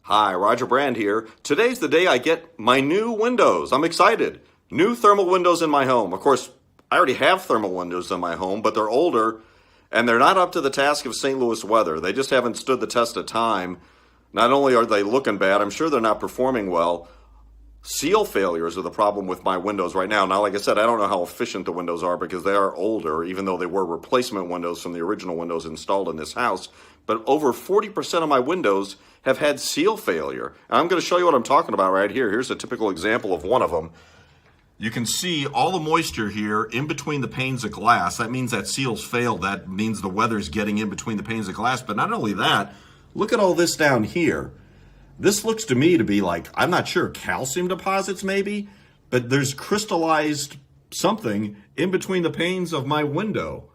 Hi, Rodger Brand here. Today's the day I get my new windows. I'm excited. New thermal windows in my home. Of course, I already have thermal windows in my home, but they're older and they're not up to the task of St. Louis weather. They just haven't stood the test of time. Not only are they looking bad, I'm sure they're not performing well. Seal failures are the problem with my windows right now. Now, like I said, I don't know how efficient the windows are because they are older, even though they were replacement windows from the original windows installed in this house. But over 40% of my windows have had seal failure. And I'm going to show you what I'm talking about right here. Here's a typical example of one of them. You can see all the moisture here in between the panes of glass. That means that seal's failed. That means the weather's getting in between the panes of glass. But not only that, look at all this down here. This looks to me to be like, I'm not sure, calcium deposits maybe, but there's crystallized something in between the panes of my window.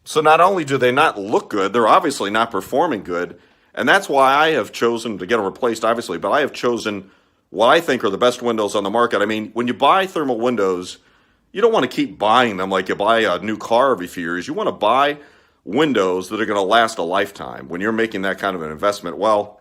So not only do they not look good, they're obviously not performing good. And that's why I have chosen to get them replaced, obviously, but I have chosen what I think are the best windows on the market. I mean, when you buy thermal windows, you don't want to keep buying them like you buy a new car every few years. You want to buy windows that are going to last a lifetime when you're making that kind of an investment. Well,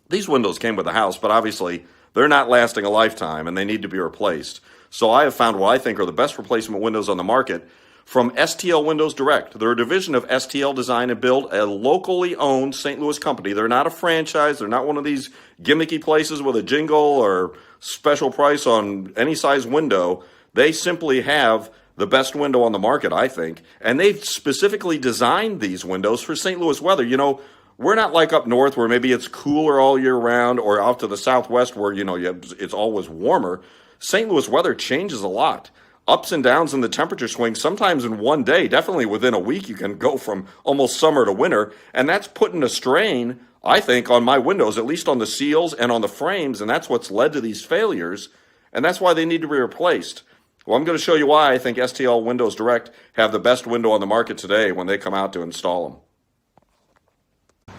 these windows came with the house, but obviously they're not lasting a lifetime and they need to be replaced. So I have found what I think are the best replacement windows on the market from STL Windows Direct. They're a division of STL Design and Build, a locally owned St. Louis company. They're not a franchise. They're not one of these gimmicky places with a jingle or special price on any size window. They simply have the best window on the market, I think. And they've specifically designed these windows for St. Louis weather. You know, we're not like up north where maybe it's cooler all year round, or out to the southwest where, you know, it's always warmer. St. Louis weather changes a lot. Ups and downs in the temperature swings, sometimes in one day, definitely within a week, you can go from almost summer to winter. And that's putting a strain, I think, on my windows, at least on the seals and on the frames. And that's what's led to these failures. And that's why they need to be replaced. Well, I'm going to show you why I think STL Windows Direct have the best window on the market today when they come out to install them.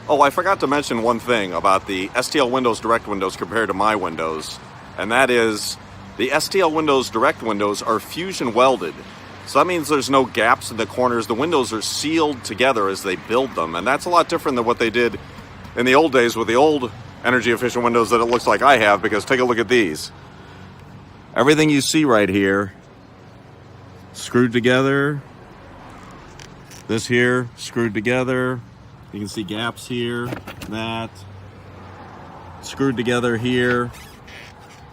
Oh, I forgot to mention one thing about the STL Windows Direct windows compared to my windows. And that is, the STL Windows Direct windows are fusion welded. So that means there's no gaps in the corners. The windows are sealed together as they build them. And that's a lot different than what they did in the old days with the old energy efficient windows that it looks like I have, because take a look at these. Everything you see right here, screwed together. This here, screwed together. You can see gaps here, that. Screwed together here.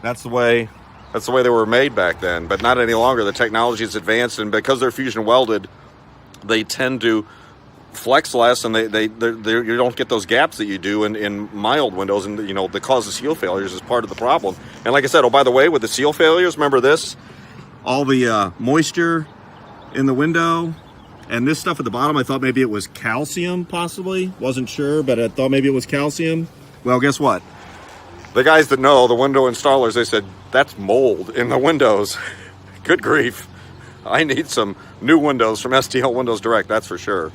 That's the way they were made back then, but not any longer. The technology is advanced, and because they're fusion welded, they tend to flex less, and you don't get those gaps that you do in my old windows, and you know, the cause of seal failures is part of the problem. And like I said, oh, by the way, with the seal failures, remember this? All the moisture in the window, and this stuff at the bottom, I thought maybe it was calcium, possibly. Wasn't sure, but I thought maybe it was calcium. Well, guess what? The guys that know, the window installers, they said, that's mold in the windows. Good grief. I need some new windows from STL Windows Direct, that's for sure.